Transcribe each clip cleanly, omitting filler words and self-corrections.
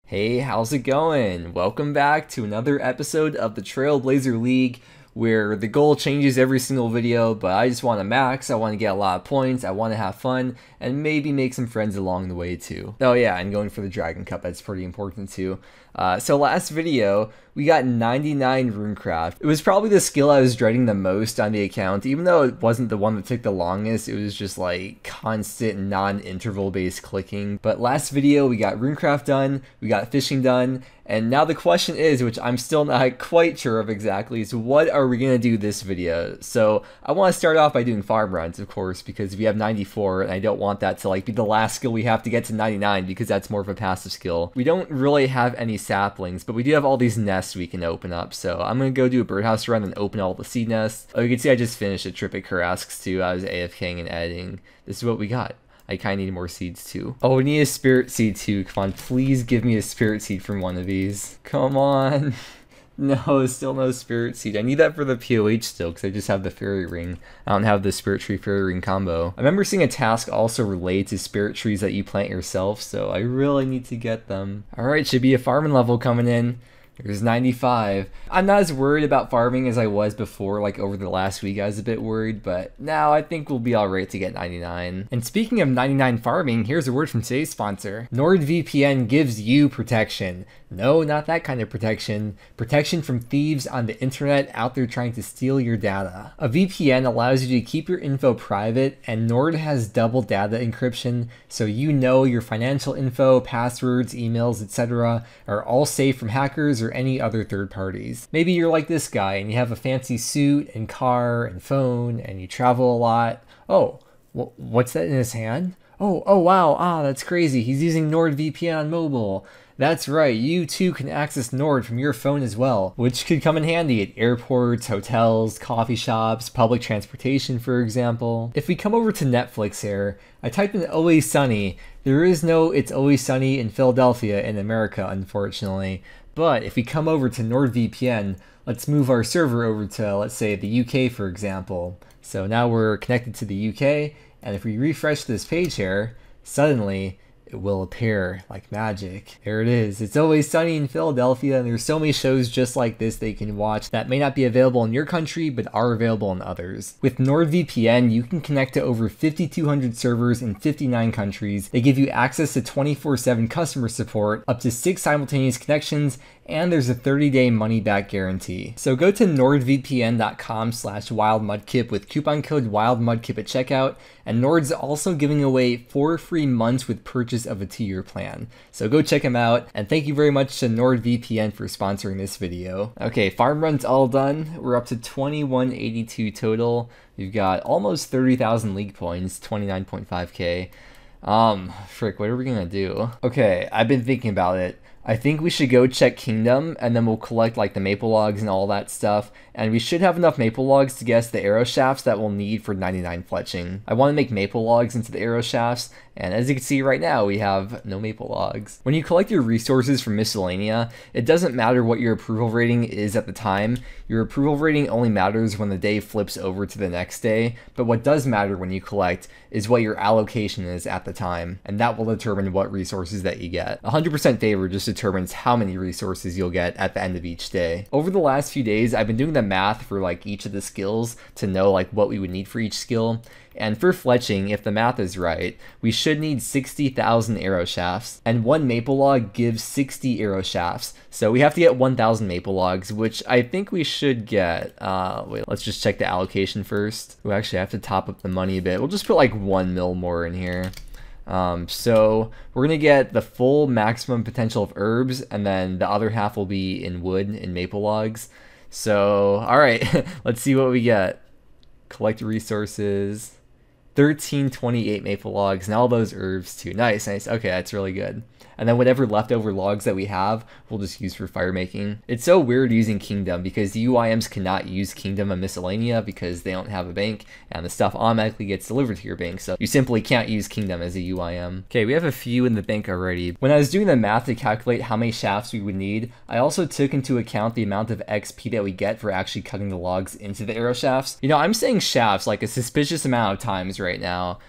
Hey, how's it going? Welcome back to another episode of the Trailblazer League, where the goal changes every single video, but I just want to max, I want to get a lot of points, I want to have fun, and maybe make some friends along the way too. Oh yeah, and going for the Dragon Cup, that's pretty important too. So last video, we got 99 Runecraft. It was probably the skill I was dreading the most on the account, even though it wasn't the one that took the longest. It was just like constant non-interval based clicking. But last video, we got Runecraft done, we got fishing done, and now the question is, which I'm still not quite sure of exactly, is what are we going to do this video? So I want to start off by doing farm runs, of course, because we have 94, and I don't want that to like be the last skill we have to get to 99, because that's more of a passive skill. We don't really have any saplings, but we do have all these nests we can open up, so I'm going to go do a birdhouse run and open all the seed nests. Oh, you can see I just finished a trip at Karasks too. I was AFKing and editing. This is what we got. I kind of need more seeds too. Oh, we need a spirit seed too. Come on, please give me a spirit seed from one of these. Come on. No, still no spirit seed. I need that for the POH still, because I just have the fairy ring. I don't have the spirit tree fairy ring combo. I remember seeing a task also related to spirit trees that you plant yourself, so I really need to get them. Alright, should be a farming level coming in. There's 95. I'm not as worried about farming as I was before, like over the last week I was a bit worried, but now I think we'll be alright to get 99. And speaking of 99 farming, here's a word from today's sponsor. NordVPN gives you protection. No, not that kind of protection. Protection from thieves on the internet out there trying to steal your data. A VPN allows you to keep your info private, and Nord has double data encryption, so you know your financial info, passwords, emails, etc. are all safe from hackers or any other third parties. Maybe you're like this guy and you have a fancy suit and car and phone and you travel a lot. Oh, what's that in his hand? Oh wow, that's crazy. He's using NordVPN on mobile. That's right, you too can access Nord from your phone as well, which could come in handy at airports, hotels, coffee shops, public transportation, for example. If we come over to Netflix here, I typed in Always Sunny. There is no It's Always Sunny in Philadelphia in America, unfortunately. But if we come over to NordVPN, let's move our server over to, let's say, the UK, for example. So now we're connected to the UK, and if we refresh this page here, suddenly it will appear like magic. There it is. It's Always Sunny in Philadelphia, and there's so many shows just like this that you can watch that may not be available in your country, but are available in others. With NordVPN, you can connect to over 5,200 servers in 59 countries. They give you access to 24/7 customer support, up to 6 simultaneous connections, and there's a 30-day money-back guarantee. So go to nordvpn.com/wildmudkip with coupon code wildmudkip at checkout, and Nord's also giving away 4 free months with purchase of a 2-year plan. So go check them out, and thank you very much to NordVPN for sponsoring this video. Okay, farm run's all done. We're up to 2182 total. We've got almost 30,000 league points, 29.5k. Frick, what are we gonna do? Okay, I've been thinking about it. I think we should go check Kingdom, and then we'll collect like the maple logs and all that stuff, and we should have enough maple logs to get us the arrow shafts that we'll need for 99 fletching. I want to make maple logs into the arrow shafts, and as you can see right now, we have no maple logs. When you collect your resources from Miscellanea, it doesn't matter what your approval rating is at the time. Your approval rating only matters when the day flips over to the next day, but what does matter when you collect is what your allocation is at the time, and that will determine what resources that you get. 100% favor just determines how many resources you'll get at the end of each day. Over the last few days, I've been doing the math for like each of the skills to know like what we would need for each skill. And for fletching, if the math is right, we should need 60,000 arrow shafts, and 1 maple log gives 60 arrow shafts. So we have to get 1,000 maple logs, which I think we should get. Wait, let's just check the allocation first. We actually have to top up the money a bit. We'll just put like 1 mil more in here. So we're gonna get the full maximum potential of herbs, and then the other half will be in wood and maple logs. So, all right, let's see what we get. Collect resources. 1328 maple logs, and all those herbs too. Nice. Okay, that's really good. And then whatever leftover logs that we have, we'll just use for fire making. It's so weird using Kingdom because the UIMs cannot use Kingdom and Miscellanea because they don't have a bank, and the stuff automatically gets delivered to your bank, so you simply can't use Kingdom as a UIM. Okay, we have a few in the bank already. When I was doing the math to calculate how many shafts we would need, I also took into account the amount of XP that we get for actually cutting the logs into the arrow shafts. You know, I'm saying shafts like a suspicious amount of times right now.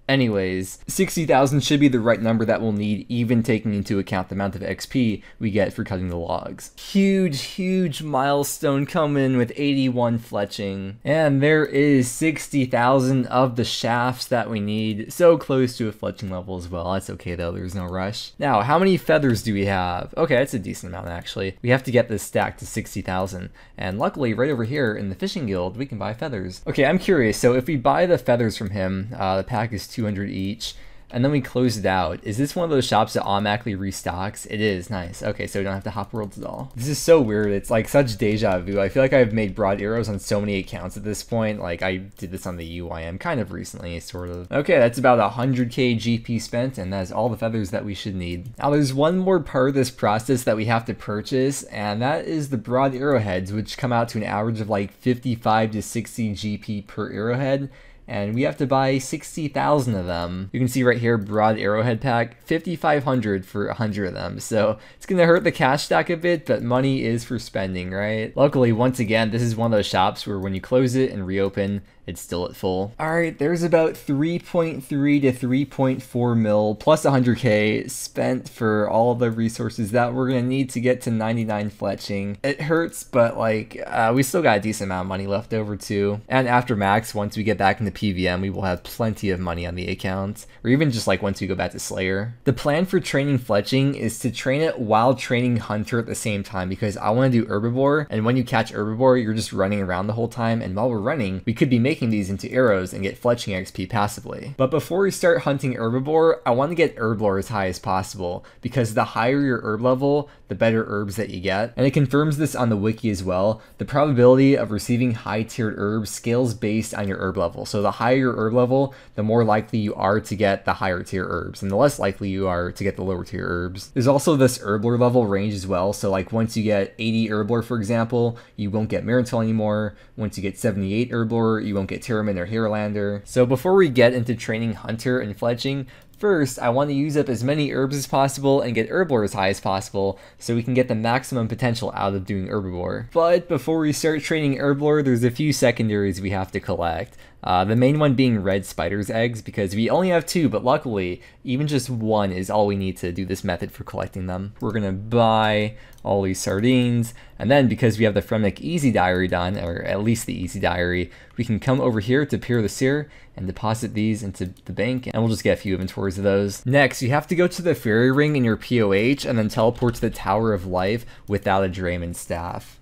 Anyways, 60,000 should be the right number that we'll need, even taking into account the amount of XP we get for cutting the logs. Huge milestone coming with 81 fletching. And there is 60,000 of the shafts that we need. So close to a fletching level as well. That's okay though, there's no rush. Now, how many feathers do we have? Okay, that's a decent amount actually. We have to get this stack to 60,000. And luckily, right over here in the fishing guild, we can buy feathers. Okay, I'm curious. So if we buy the feathers from him, the pack is 200 each, and then we close it out. Is this one of those shops that automatically restocks? It is, nice. Okay, so we don't have to hop worlds at all. This is so weird. It's like such deja vu. I feel like I've made broad arrows on so many accounts at this point. Like I did this on the UIM kind of recently, sort of. Okay, that's about 100k GP spent, and that's all the feathers that we should need. Now there's one more part of this process that we have to purchase, and that is the broad arrowheads, which come out to an average of like 55 to 60 GP per arrowhead. And we have to buy 60,000 of them. You can see right here, broad arrowhead pack, 5,500 for 100 of them. So it's gonna hurt the cash stack a bit, but money is for spending, right? Luckily, once again, this is one of those shops where when you close it and reopen, it's still at full. All right, there's about 3.3 to 3.4 mil plus 100k spent for all the resources that we're gonna need to get to 99 fletching. It hurts, but like we still got a decent amount of money left over too. And after max, once we get back into PVM, we will have plenty of money on the account, or even just like once we go back to Slayer. The plan for training fletching is to train it while training hunter at the same time, because I want to do herbivore, and when you catch herbivore, you're just running around the whole time, and while we're running, we could be making these into arrows and get fletching XP passively. But before we start hunting herbivore, I want to get herb lore as high as possible, because the higher your herb level, the better herbs that you get. And it confirms this on the wiki as well. The probability of receiving high tiered herbs scales based on your herb level. So the higher your herb level, the more likely you are to get the higher tier herbs, and the less likely you are to get the lower tier herbs. There's also this herb lore level range as well. So like once you get 80 herb lore, for example, you won't get Miratil anymore. Once you get 78 herb lore, you won't get Tyramin or Herolander. So before we get into training hunter and fletching, first, I want to use up as many herbs as possible and get herb lore as high as possible so we can get the maximum potential out of doing herbivore. But before we start training herb lore, there's a few secondaries we have to collect. The main one being red spider's eggs, because we only have 2, but luckily, even just 1 is all we need to do this method for collecting them. We're gonna buy all these sardines, and then because we have the Fremennik easy diary done, or at least the easy diary, we can come over here to Pier the Seer and deposit these into the bank, and we'll just get a few inventories of those. Next, you have to go to the fairy ring in your POH and then teleport to the Tower of Life without a Drayman staff.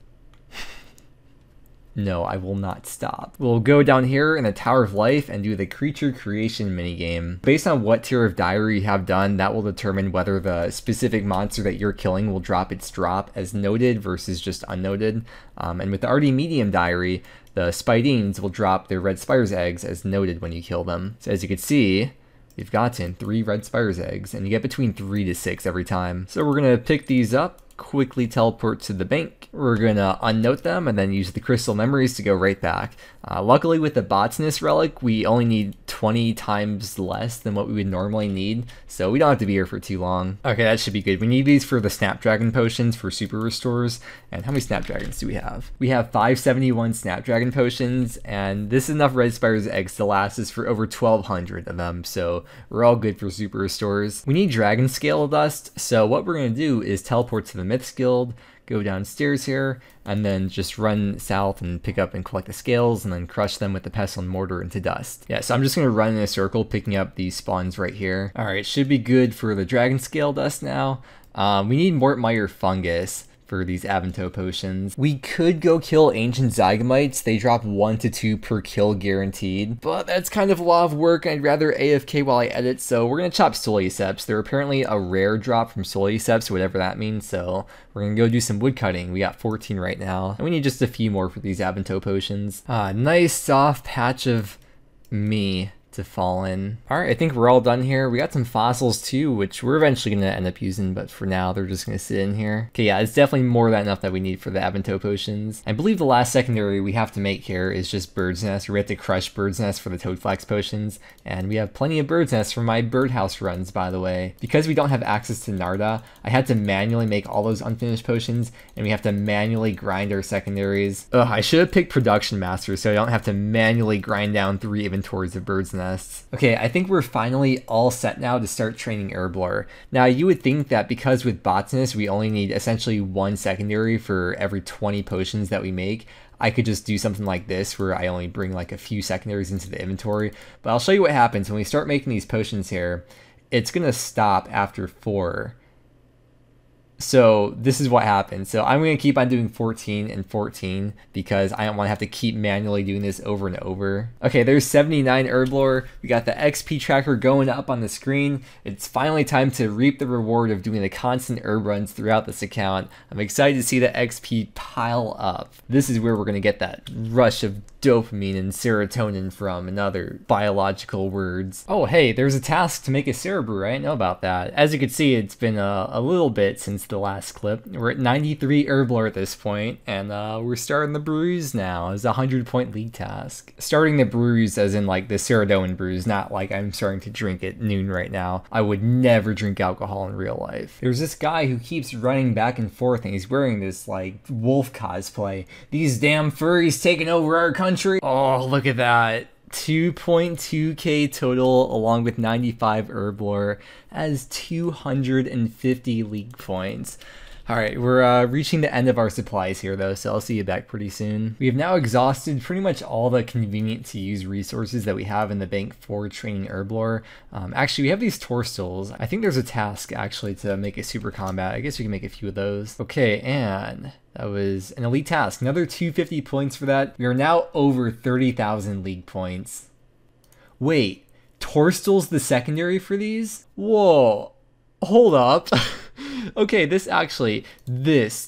No, I will not stop. We'll go down here in the Tower of Life and do the creature creation minigame. Based on what tier of diary you have done, that will determine whether the specific monster that you're killing will drop its drop as noted versus just unnoted. And with the RD medium diary, the Spidines will drop their red spider's eggs as noted when you kill them. So as you can see, we've gotten 3 red spider's eggs, and you get between 3 to 6 every time. So we're gonna pick these up, quickly teleport to the bank. We're gonna unnote them and then use the crystal memories to go right back. Luckily with the Botanist relic, we only need 20 times less than what we would normally need, so we don't have to be here for too long. Okay, that should be good. We need these for the Snapdragon potions for super restores. And how many Snapdragons do we have? We have 571 Snapdragon potions, and this is enough red spider's eggs to last us for over 1,200 of them, so we're all good for super restores. We need dragon scale dust, so what we're gonna do is teleport to the Myths Guild, go downstairs here, and then just run south and pick up and collect the scales, and then crush them with the pestle and mortar into dust. Yeah, so I'm just gonna run in a circle, picking up these spawns right here. All right, should be good for the dragon scale dust now. We need Mortmire fungus for these Avanto potions. We could go kill ancient Zygomites. They drop 1 to 2 per kill guaranteed, but that's kind of a lot of work. I'd rather AFK while I edit, so we're gonna chop Soliceps. They're apparently a rare drop from Soliceps, whatever that means, so we're gonna go do some wood cutting. We got 14 right now, and we need just a few more for these Avanto potions. Nice soft patch of me to fall in. All right, I think we're all done here. We got some fossils too, which we're eventually gonna end up using, but for now they're just gonna sit in here. Okay, yeah, it's definitely more than enough that we need for the Avanto potions. I believe the last secondary we have to make here is just Bird's Nest. We have to crush Bird's Nest for the Toadflax potions, and we have plenty of Bird's Nests for my birdhouse runs, by the way. Because we don't have access to Narda, I had to manually make all those unfinished potions, and we have to manually grind our secondaries. Ugh, I should have picked Production Master so I don't have to manually grind down 3 inventories of Bird's Nest. nests. Okay, I think we're finally all set now to start training Herblore. Now you would think that because with Botanist we only need essentially 1 secondary for every 20 potions that we make, I could just do something like this where I only bring like a few secondaries into the inventory. But I'll show you what happens when we start making these potions here. It's gonna stop after 4. So this is what happens. So I'm going to keep on doing 14 and 14 because I don't want to have to keep manually doing this over and over. Okay, there's 79 Herblore. We got the XP tracker going up on the screen. It's finally time to reap the reward of doing the constant herb runs throughout this account. I'm excited to see the XP pile up. This is where we're going to get that rush of dopamine and serotonin from, and other biological words. Oh hey, there's a task to make a Cerebrew. I didn't know about that. As you can see, it's been a little bit since the last clip. We're at 93 Herblore at this point, and we're starting the brews now. It's a 100-point league task. Starting the brews as in like the Ceridone brews, not like I'm starting to drink at noon right now. I would never drink alcohol in real life. There's this guy who keeps running back and forth, and he's wearing this like wolf cosplay. These damn furries taking over our country. Oh, look at that. 2.2k total along with 95 Herblore as 250 league points. Alright, we're reaching the end of our supplies here though, so I'll see you back pretty soon. We have now exhausted pretty much all the convenient to use resources that we have in the bank for training Herblore. Actually, we have these Torstils. I think there's a task actually to make a super combat. I guess we can make a few of those. Okay, and that was an elite task. Another 250 points for that. We are now over 30,000 league points. Wait, Torstil's the secondary for these? Whoa, hold up. Okay, this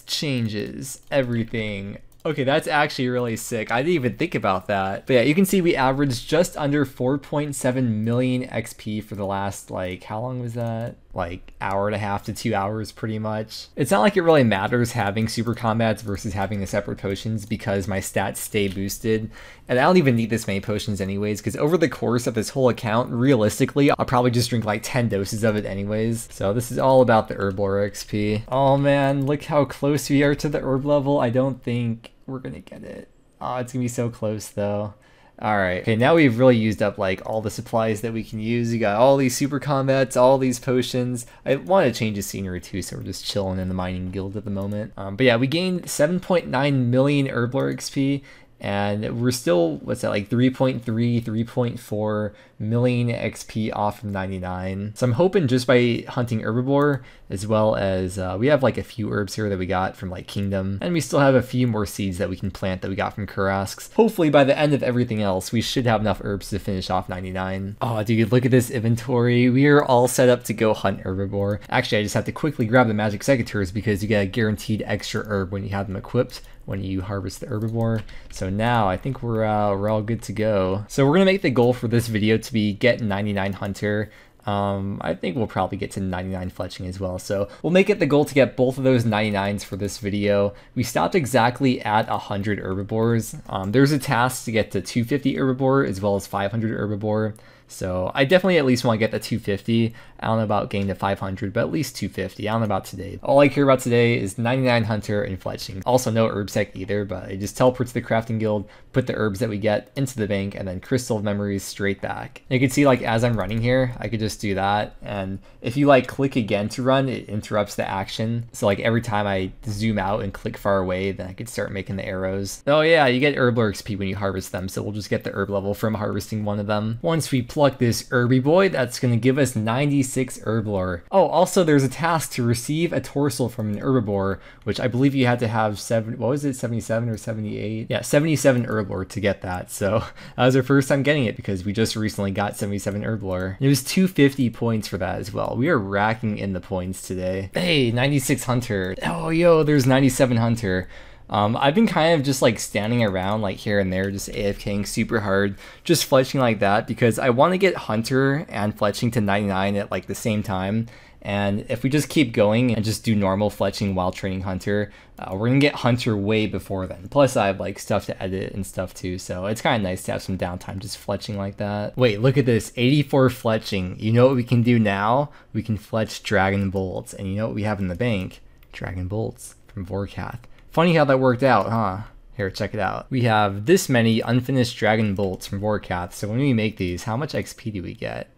changes everything. Okay, that's actually really sick. I didn't even think about that. But yeah, you can see we averaged just under 4.7 million XP for the last, like, how long was that? Like, hour and a half to 2 hours, pretty much. It's not like it really matters having super combats versus having the separate potions because my stats stay boosted. And I don't even need this many potions anyways, because over the course of this whole account, realistically, I'll probably just drink like 10 doses of it anyways. So this is all about the Herblore XP. Oh man, look how close we are to the herb level. I don't think we're gonna get it. Oh, it's gonna be so close though. Alright, okay, now we've really used up like all the supplies that we can use. You got all these super combats, all these potions. I want to change the scenery too, so we're just chilling in the mining guild at the moment. But yeah, we gained 7.9 million Herblore XP, and we're still, what's that, like 3.4 million XP off from 99. So I'm hoping just by hunting herbivore, as well as we have like a few herbs here that we got from like Kingdom, and we still have a few more seeds that we can plant that we got from Kurasks. Hopefully by the end of everything else, we should have enough herbs to finish off 99. Oh dude, look at this inventory. We are all set up to go hunt herbivore. Actually, I just have to quickly grab the magic secateurs because you get a guaranteed extra herb when you have them equipped when you harvest the herbivore. So now I think we're all good to go. So we're gonna make the goal for this video to be get 99 hunter. I think we'll probably get to 99 fletching as well. So we'll make it the goal to get both of those 99s for this video. We stopped exactly at 100 herbivores. There's a task to get to 250 herbivore as well as 500 herbivore. So I definitely at least want to get the 250. I don't know about getting to 500, but at least 250. I don't know about today. All I care about today is 99 hunter and fletching. Also no herb sec either, but I just teleport to the crafting guild, put the herbs that we get into the bank, and then crystal of memories straight back. And you can see like as I'm running here, I could just do that. And if you like click again to run, it interrupts the action. So like every time I zoom out and click far away, then I could start making the arrows. Oh yeah, you get Herblore XP when you harvest them. So we'll just get the herb level from harvesting one of them. Once we pluck this herby boy, that's going to give us 96 Herblore. Oh, also there's a task to receive a Torsil from an herbivore, which I believe you had to have 77 or 78? Yeah, 77 Herblore to get that. So that was our first time getting it because we just recently got 77 Herblore. It was 250 points for that as well. We are racking in the points today. Hey, 96 hunter. Oh, yo, there's 97 hunter. I've been kind of just like standing around like here and there, just AFKing super hard, just fletching like that because I want to get hunter and fletching to 99 at like the same time. And if we just keep going and just do normal fletching while training hunter, we're gonna get hunter way before then. Plus I have like stuff to edit and stuff too, so it's kind of nice to have some downtime just fletching like that. Wait, look at this, 84 fletching. You know what we can do now? We can fletch dragon bolts, and you know what we have in the bank? Dragon bolts from Vorkath. Funny how that worked out, huh? Here, check it out. We have this many unfinished dragon bolts from Vorkath. So when we make these, how much XP do we get?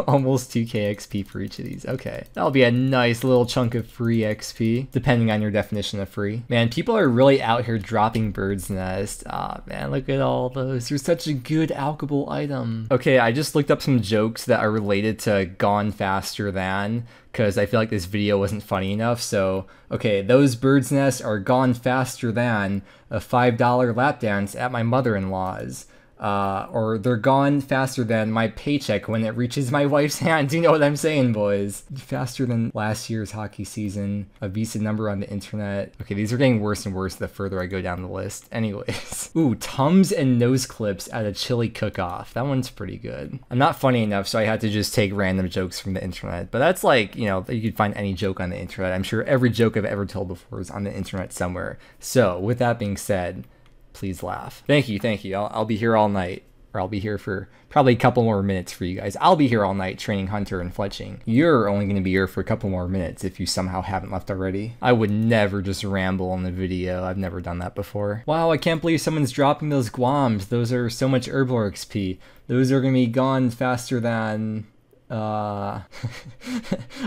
Almost 2k XP for each of these. Okay, that'll be a nice little chunk of free XP, depending on your definition of free. Man, people are really out here dropping bird's nest. Ah, man, look at all those. They're such a good alchable item. Okay, I just looked up some jokes that are related to gone faster than, because I feel like this video wasn't funny enough. So, okay, those bird's nests are gone faster than a $5 lap dance at my mother-in-law's. Or they're gone faster than my paycheck when it reaches my wife's hand. Do you know what I'm saying, boys? Faster than last year's hockey season. A Visa number on the internet. Okay, these are getting worse and worse the further I go down the list. Anyways. Ooh, Tums and nose clips at a chili cook-off. That one's pretty good. I'm not funny enough, so I had to just take random jokes from the internet. But that's like, you know, you could find any joke on the internet. I'm sure every joke I've ever told before is on the internet somewhere. So, with that being said, please laugh. Thank you, thank you. I'll be here all night, or I'll be here for probably a couple more minutes for you guys. I'll be here all night training Hunter and Fletching. You're only going to be here for a couple more minutes if you somehow haven't left already. I would never just ramble on the video. I've never done that before. Wow, I can't believe someone's dropping those Guams. Those are so much Herblore XP. Those are going to be gone faster than... a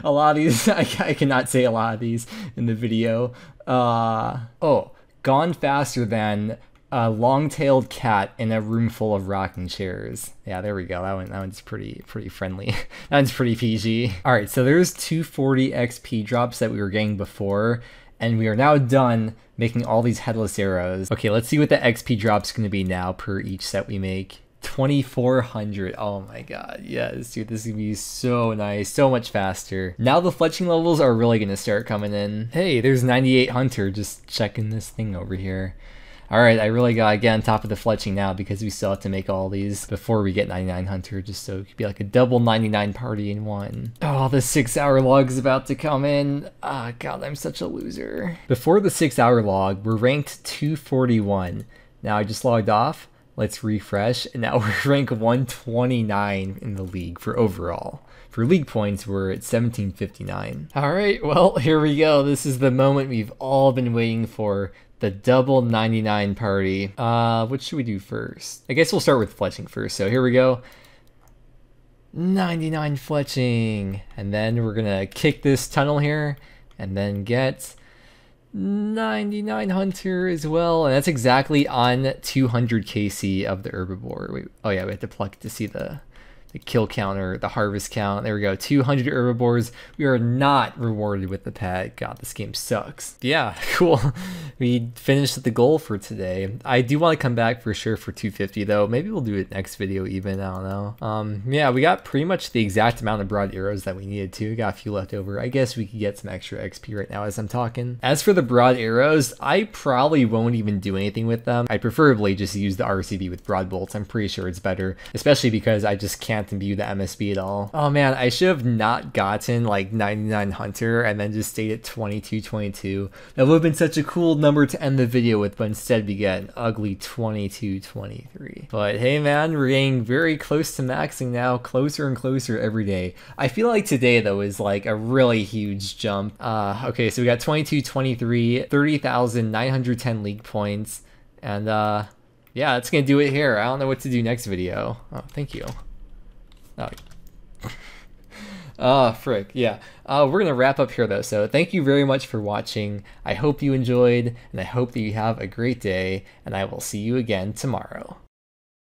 lot of these. I cannot say a lot of these in the video. Oh, gone faster than... a long-tailed cat in a room full of rocking chairs. Yeah, there we go. That one's pretty friendly. That one's pretty PG. All right, so there's 240 XP drops that we were getting before, and we are now done making all these headless arrows. Okay, let's see what the XP drop's going to be now per each set we make. 2400. Oh my god, yes, dude, this is gonna be so nice, so much faster. Now the fletching levels are really gonna start coming in. Hey, there's 98 Hunter just checking this thing over here. Alright, I really gotta get on top of the fletching now because we still have to make all these before we get 99 Hunter, just so it could be like a double 99 party in one. Oh, the 6-hour log is about to come in. Ah, god, I'm such a loser. Before the 6-hour log, we're ranked 241. Now I just logged off. Let's refresh, and now we're ranked 129 in the league for overall. For league points, we're at 1759. Alright, well, here we go. This is the moment we've all been waiting for. The double 99 party. What should we do first? I guess we'll start with fletching first. So here we go. 99 fletching. And then we're gonna kick this tunnel here and then get 99 Hunter as well. And that's exactly on 200 KC of the herbivore. Wait, oh yeah, we have to pluck it to see the kill counter, the harvest count. There we go, 200 herbivores. We are not rewarded with the pet. God, this game sucks. Yeah, cool. We finished the goal for today. I do want to come back for sure for 250 though. Maybe we'll do it next video even, I don't know. Yeah, we got pretty much the exact amount of broad arrows that we needed to. We got a few left over. I guess we could get some extra XP right now as I'm talking. As for the broad arrows, I probably won't even do anything with them. I preferably just use the RCB with broad bolts. I'm pretty sure it's better, especially because I just can't imbue the MSB at all. Oh man, I should have not gotten like 99 Hunter and then just stayed at 2222. That would have been such a cool number to end the video with, but instead we get an ugly 2223. But hey man, we're getting very close to maxing now, closer and closer every day. I feel like today though is like a really huge jump. Okay, so we got 2223, 30,910 league points, and yeah, that's gonna do it here. I don't know what to do next video. Oh, thank you. Oh, frick, yeah. We're gonna wrap up here though, so thank you very much for watching. I hope you enjoyed, and I hope that you have a great day, and I will see you again tomorrow.